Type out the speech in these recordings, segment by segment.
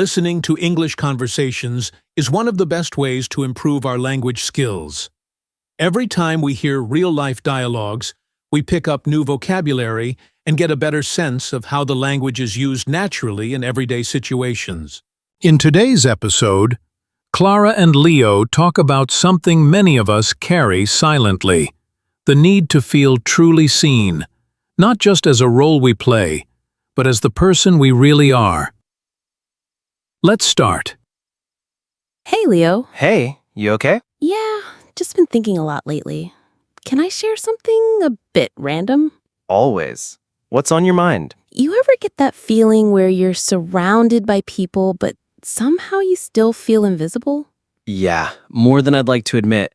Listening to English conversations is one of the best ways to improve our language skills. Every time we hear real-life dialogues, we pick up new vocabulary and get a better sense of how the language is used naturally in everyday situations. In today's episode, Clara and Leo talk about something many of us carry silently: the need to feel truly seen, not just as a role we play, but as the person we really are. Let's start. Hey, Leo. Hey, you okay? Yeah, just been thinking a lot lately. Can I share something a bit random? Always. What's on your mind? You ever get that feeling where you're surrounded by people, but somehow you still feel invisible? Yeah, more than I'd like to admit.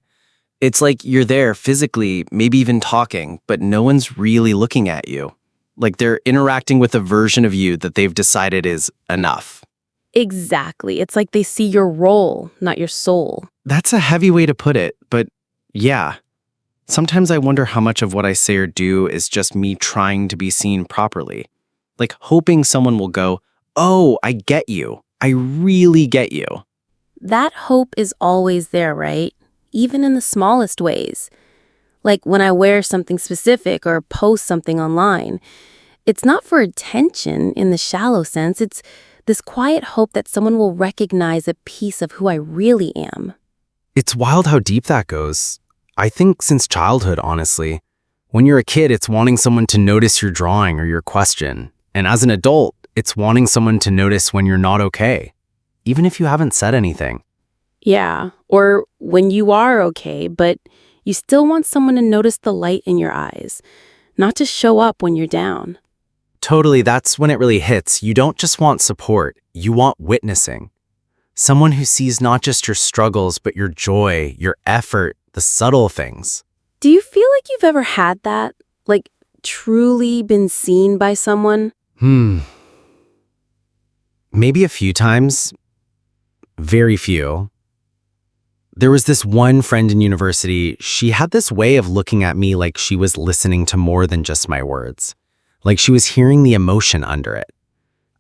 It's like you're there physically, maybe even talking, but no one's really looking at you. Like they're interacting with a version of you that they've decided is enough. Exactly. It's like they see your role, not your soul. That's a heavy way to put it, but yeah. Sometimes I wonder how much of what I say or do is just me trying to be seen properly. Like hoping someone will go, "Oh, I get you. I really get you." That hope is always there, right? Even in the smallest ways. Like when I wear something specific or post something online. It's not for attention in the shallow sense. It's this quiet hope that someone will recognize a piece of who I really am. It's wild how deep that goes. I think since childhood, honestly. When you're a kid, it's wanting someone to notice your drawing or your question. And as an adult, it's wanting someone to notice when you're not okay, even if you haven't said anything. Yeah, or when you are okay, but you still want someone to notice the light in your eyes, not to show up when you're down. Totally, that's when it really hits. You don't just want support, you want witnessing. Someone who sees not just your struggles, but your joy, your effort, the subtle things. Do you feel like you've ever had that? Like, truly been seen by someone? Maybe a few times. Very few. There was this one friend in university. She had this way of looking at me like she was listening to more than just my words. Like she was hearing the emotion under it.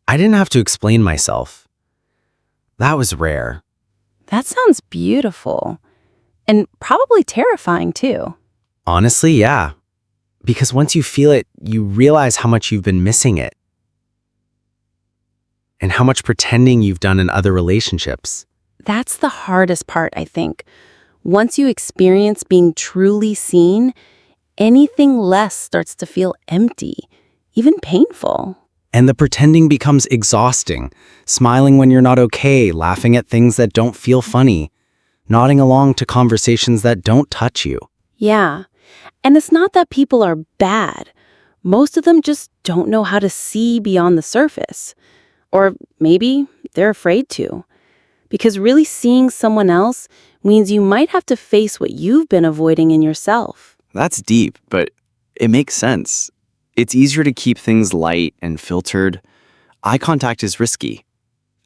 I didn't have to explain myself. That was rare. That sounds beautiful. And probably terrifying, too. Honestly, yeah. Because once you feel it, you realize how much you've been missing it. And how much pretending you've done in other relationships. That's the hardest part, I think. Once you experience being truly seen, anything less starts to feel empty, even painful. And the pretending becomes exhausting. Smiling when you're not okay, laughing at things that don't feel funny, nodding along to conversations that don't touch you. Yeah. And it's not that people are bad. Most of them just don't know how to see beyond the surface. Or maybe they're afraid to. Because really seeing someone else means you might have to face what you've been avoiding in yourself. That's deep, but it makes sense. It's easier to keep things light and filtered. Eye contact is risky.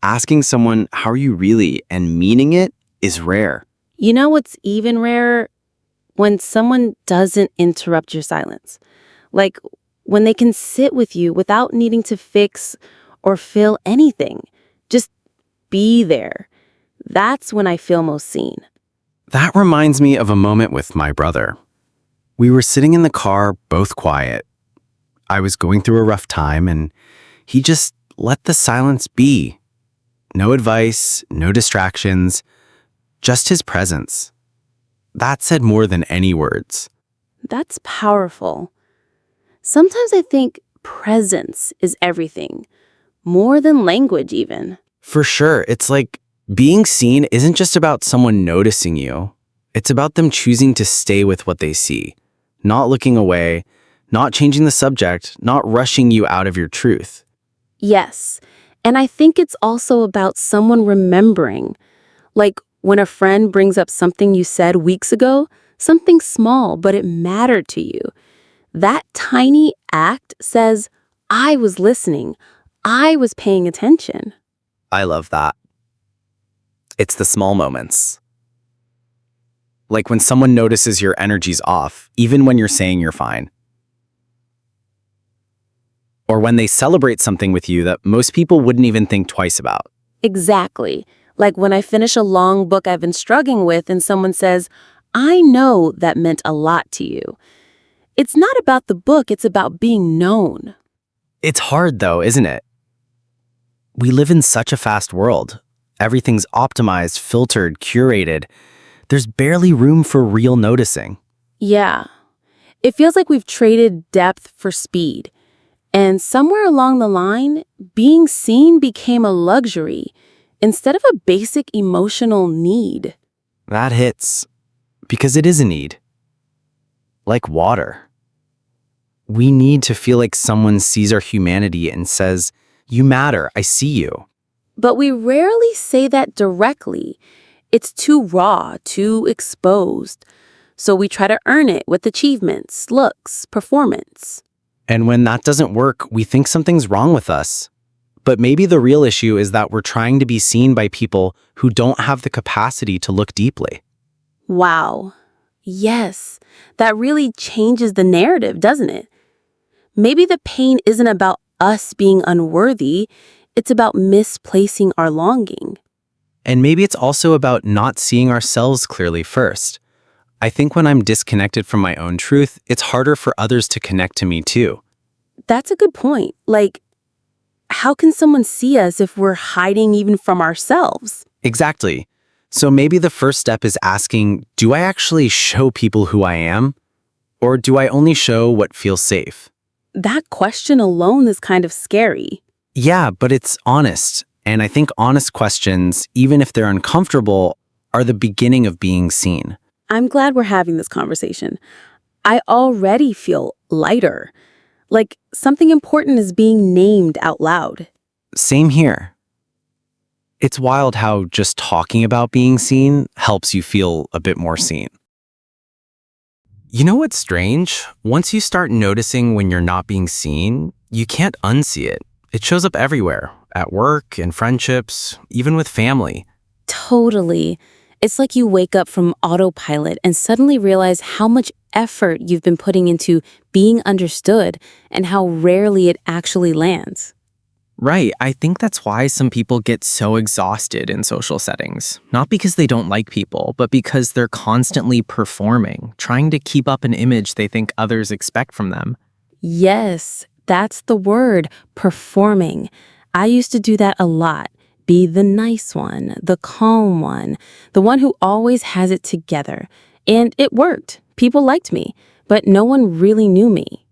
Asking someone, "How are you really?" and meaning it is rare. You know what's even rarer? When someone doesn't interrupt your silence. Like when they can sit with you without needing to fix or fill anything. Just be there. That's when I feel most seen. That reminds me of a moment with my brother. We were sitting in the car, both quiet. I was going through a rough time, and he just let the silence be. No advice, no distractions, just his presence. That said more than any words. That's powerful. Sometimes I think presence is everything, more than language even. For sure, it's like being seen isn't just about someone noticing you. It's about them choosing to stay with what they see, not looking away, not changing the subject, not rushing you out of your truth. Yes, and I think it's also about someone remembering. Like when a friend brings up something you said weeks ago, something small, but it mattered to you. That tiny act says, I was listening. I was paying attention. I love that. It's the small moments. Like when someone notices your energy's off, even when you're saying you're fine. Or when they celebrate something with you that most people wouldn't even think twice about. Exactly. Like when I finish a long book I've been struggling with and someone says, I know that meant a lot to you. It's not about the book, it's about being known. It's hard though, isn't it? We live in such a fast world. Everything's optimized, filtered, curated. There's barely room for real noticing. Yeah. It feels like we've traded depth for speed. And somewhere along the line, being seen became a luxury instead of a basic emotional need. That hits. Because it is a need. Like water. We need to feel like someone sees our humanity and says, "You matter, I see you." But we rarely say that directly. It's too raw, too exposed. So we try to earn it with achievements, looks, performance. And when that doesn't work, we think something's wrong with us. But maybe the real issue is that we're trying to be seen by people who don't have the capacity to look deeply. Wow. Yes, that really changes the narrative, doesn't it? Maybe the pain isn't about us being unworthy, it's about misplacing our longing. And maybe it's also about not seeing ourselves clearly first. I think when I'm disconnected from my own truth, it's harder for others to connect to me too. That's a good point. Like, how can someone see us if we're hiding even from ourselves? Exactly. So maybe the first step is asking, do I actually show people who I am? Or do I only show what feels safe? That question alone is kind of scary. Yeah, but it's honest. And I think honest questions, even if they're uncomfortable, are the beginning of being seen. I'm glad we're having this conversation. I already feel lighter. Like something important is being named out loud. Same here. It's wild how just talking about being seen helps you feel a bit more seen. You know what's strange? Once you start noticing when you're not being seen, you can't unsee it. It shows up everywhere, at work, in friendships, even with family. Totally. It's like you wake up from autopilot and suddenly realize how much effort you've been putting into being understood and how rarely it actually lands. Right. I think that's why some people get so exhausted in social settings. Not because they don't like people, but because they're constantly performing, trying to keep up an image they think others expect from them. Yes, that's the word, performing. I used to do that a lot. Be the nice one, the calm one, the one who always has it together. And it worked. People liked me, but no one really knew me.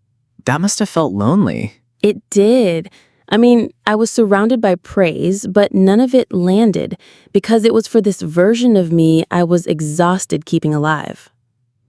That must have felt lonely. It did. I mean, I was surrounded by praise, but none of it landed because it was for this version of me I was exhausted keeping alive.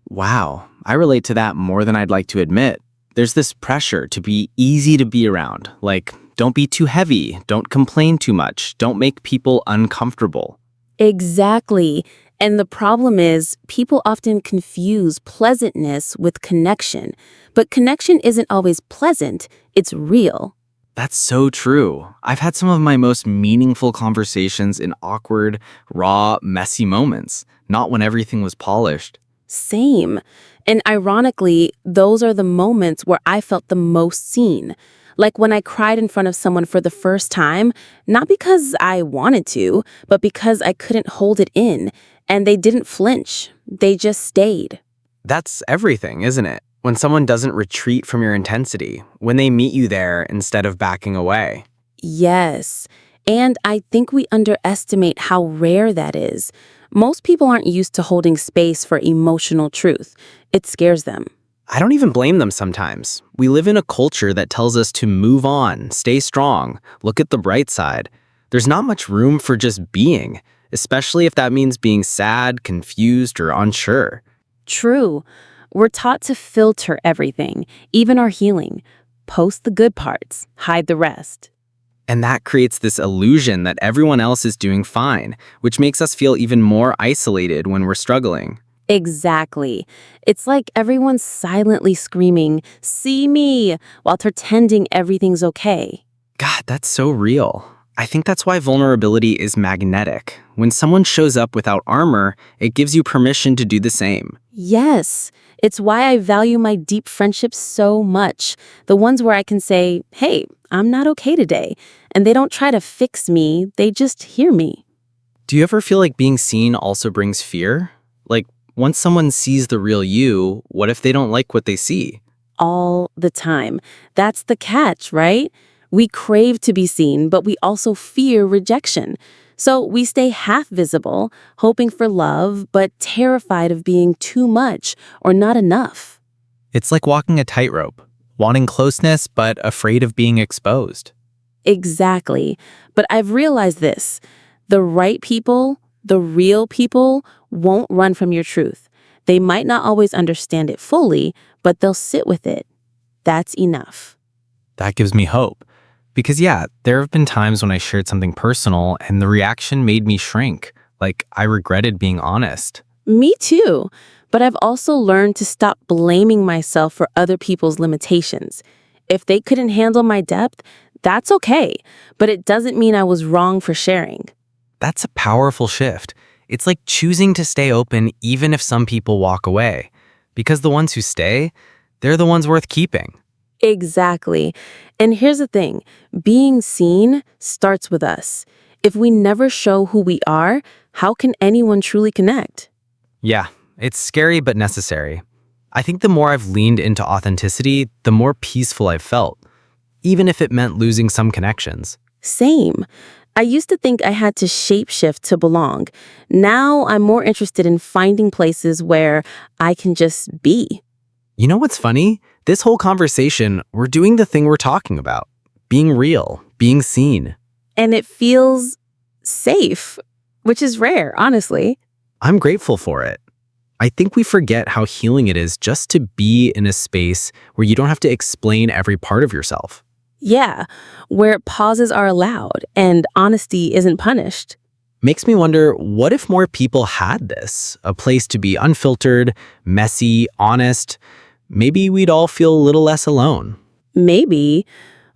Wow. I relate to that more than I'd like to admit. There's this pressure to be easy to be around, like, don't be too heavy, don't complain too much, don't make people uncomfortable. Exactly. And the problem is, people often confuse pleasantness with connection. But connection isn't always pleasant, it's real. That's so true. I've had some of my most meaningful conversations in awkward, raw, messy moments, not when everything was polished. Same. And ironically, those are the moments where I felt the most seen. Like when I cried in front of someone for the first time, not because I wanted to, but because I couldn't hold it in. And they didn't flinch. They just stayed. That's everything, isn't it? When someone doesn't retreat from your intensity, when they meet you there instead of backing away. Yes. And I think we underestimate how rare that is. Most people aren't used to holding space for emotional truth. It scares them. I don't even blame them sometimes. We live in a culture that tells us to move on, stay strong, look at the bright side. There's not much room for just being, especially if that means being sad, confused, or unsure. True. We're taught to filter everything, even our healing. Post the good parts, hide the rest. And that creates this illusion that everyone else is doing fine, which makes us feel even more isolated when we're struggling. Exactly. It's like everyone's silently screaming, "See me," while pretending everything's okay. God, that's so real. I think that's why vulnerability is magnetic. When someone shows up without armor, it gives you permission to do the same. Yes, it's why I value my deep friendships so much. The ones where I can say, hey, I'm not okay today. And they don't try to fix me, they just hear me. Do you ever feel like being seen also brings fear? Like, once someone sees the real you, what if they don't like what they see? All the time. That's the catch, right? We crave to be seen, but we also fear rejection. So we stay half visible, hoping for love, but terrified of being too much or not enough. It's like walking a tightrope, wanting closeness but afraid of being exposed. Exactly. But I've realized this. The right people, the real people, won't run from your truth. They might not always understand it fully, but they'll sit with it. That's enough. That gives me hope. Because yeah, there have been times when I shared something personal and the reaction made me shrink. Like I regretted being honest. Me too. But I've also learned to stop blaming myself for other people's limitations. If they couldn't handle my depth, that's okay. But it doesn't mean I was wrong for sharing. That's a powerful shift. It's like choosing to stay open even if some people walk away. Because the ones who stay, they're the ones worth keeping. Exactly. And here's the thing. Being seen starts with us. If we never show who we are, how can anyone truly connect? Yeah, it's scary but necessary. I think the more I've leaned into authenticity, the more peaceful I've felt, even if it meant losing some connections. Same. I used to think I had to shapeshift to belong. Now I'm more interested in finding places where I can just be. You know what's funny? This whole conversation, we're doing the thing we're talking about. Being real, being seen. And it feels safe, which is rare, honestly. I'm grateful for it. I think we forget how healing it is just to be in a space where you don't have to explain every part of yourself. Yeah, where pauses are allowed and honesty isn't punished. Makes me wonder, what if more people had this? A place to be unfiltered, messy, honest. Maybe we'd all feel a little less alone. Maybe.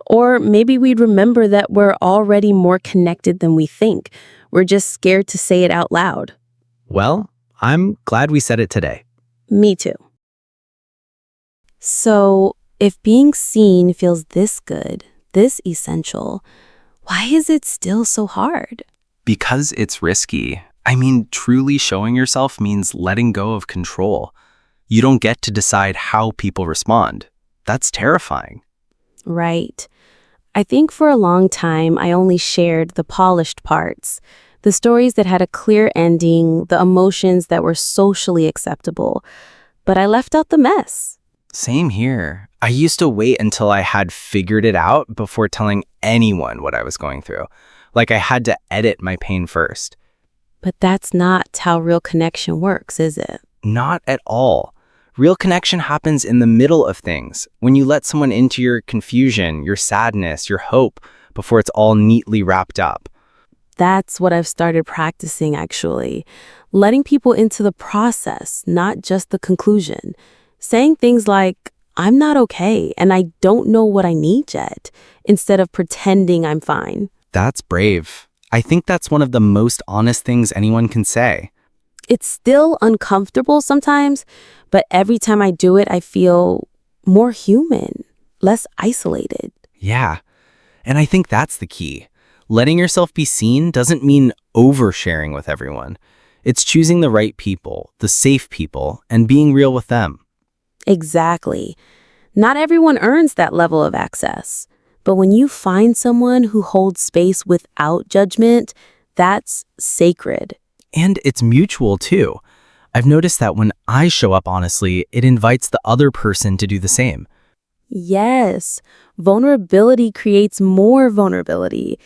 Or maybe we'd remember that we're already more connected than we think. We're just scared to say it out loud. Well, I'm glad we said it today. Me too. So, if being seen feels this good, this essential, why is it still so hard? Because it's risky. I mean, truly showing yourself means letting go of control. You don't get to decide how people respond. That's terrifying. Right. I think for a long time, I only shared the polished parts, the stories that had a clear ending, the emotions that were socially acceptable. But I left out the mess. Same here. I used to wait until I had figured it out before telling anyone what I was going through. Like I had to edit my pain first. But that's not how real connection works, is it? Not at all. Real connection happens in the middle of things, when you let someone into your confusion, your sadness, your hope, before it's all neatly wrapped up. That's what I've started practicing, actually. Letting people into the process, not just the conclusion. Saying things like, I'm not okay and I don't know what I need yet, instead of pretending I'm fine. That's brave. I think that's one of the most honest things anyone can say. It's still uncomfortable sometimes, but every time I do it, I feel more human, less isolated. Yeah, and I think that's the key. Letting yourself be seen doesn't mean oversharing with everyone. It's choosing the right people, the safe people, and being real with them. Exactly. Not everyone earns that level of access. But when you find someone who holds space without judgment, that's sacred. And it's mutual too. I've noticed that when I show up honestly, it invites the other person to do the same. Yes, vulnerability creates more vulnerability.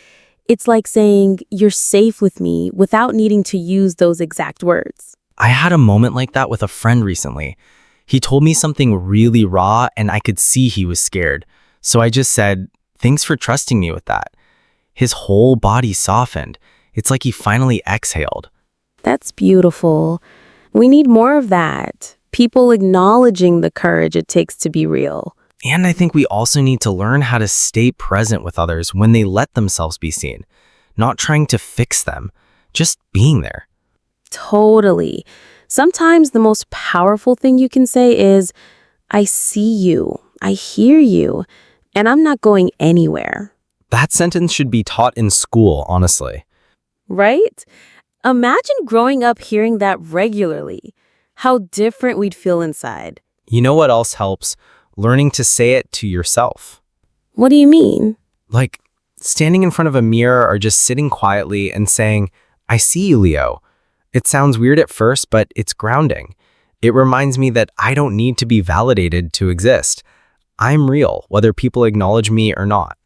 It's like saying, you're safe with me without needing to use those exact words. I had a moment like that with a friend recently. He told me something really raw and I could see he was scared. So I just said, thanks for trusting me with that. His whole body softened. It's like he finally exhaled. That's beautiful. We need more of that. People acknowledging the courage it takes to be real. And I think we also need to learn how to stay present with others when they let themselves be seen. Not trying to fix them, just being there. Totally. Sometimes the most powerful thing you can say is, I see you, I hear you, and I'm not going anywhere. That sentence should be taught in school, honestly. Right? Imagine growing up hearing that regularly. How different we'd feel inside. You know what else helps? Learning to say it to yourself. What do you mean? Like standing in front of a mirror or just sitting quietly and saying, I see you, Leo. It sounds weird at first, but it's grounding. It reminds me that I don't need to be validated to exist. I'm real, whether people acknowledge me or not.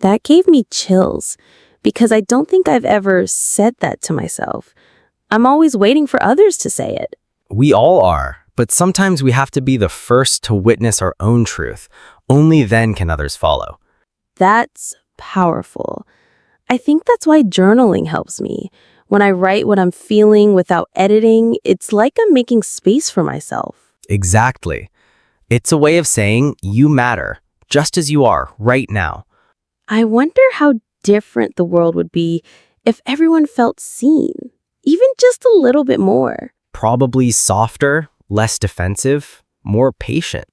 That gave me chills because I don't think I've ever said that to myself. I'm always waiting for others to say it. We all are, but sometimes we have to be the first to witness our own truth. Only then can others follow. That's powerful. I think that's why journaling helps me. When I write what I'm feeling without editing, it's like I'm making space for myself. Exactly. It's a way of saying you matter, just as you are right now. I wonder how different the world would be if everyone felt seen, even just a little bit more. Probably softer, less defensive, more patient.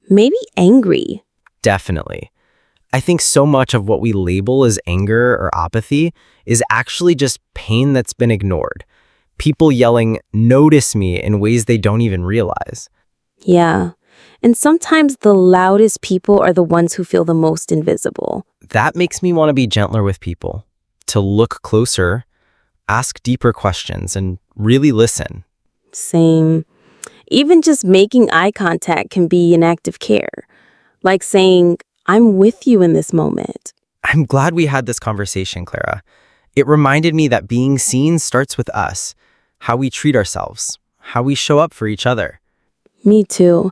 Maybe angry. Definitely. I think so much of what we label as anger or apathy is actually just pain that's been ignored. People yelling, "Notice me," in ways they don't even realize. Yeah. And sometimes the loudest people are the ones who feel the most invisible. That makes me want to be gentler with people, to look closer, ask deeper questions, and really listen. Same. Even just making eye contact can be an act of care. Like saying, I'm with you in this moment. I'm glad we had this conversation, Clara. It reminded me that being seen starts with us, how we treat ourselves, how we show up for each other. Me too.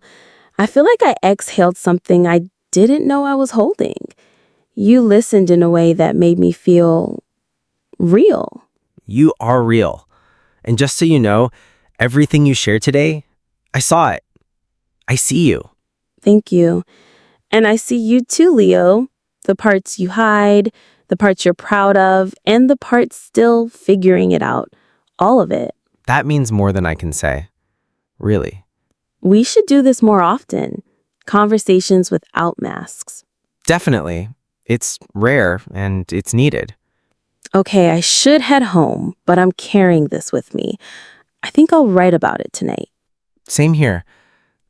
I feel like I exhaled something I didn't know I was holding. You listened in a way that made me feel real. You are real. And just so you know, everything you shared today, I saw it. I see you. Thank you. And I see you too, Leo. The parts you hide, the parts you're proud of, and the parts still figuring it out. All of it. That means more than I can say. Really. We should do this more often. Conversations without masks. Definitely. It's rare and it's needed. Okay, I should head home, but I'm carrying this with me. I think I'll write about it tonight. Same here.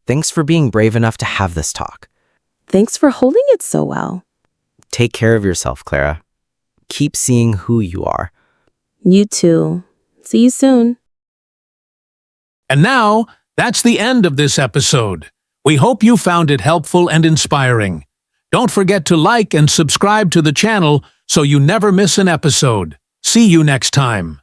Thanks for being brave enough to have this talk. Thanks for holding it so well. Take care of yourself, Clara. Keep seeing who you are. You too. See you soon. And now, that's the end of this episode. We hope you found it helpful and inspiring. Don't forget to like and subscribe to the channel so you never miss an episode. See you next time.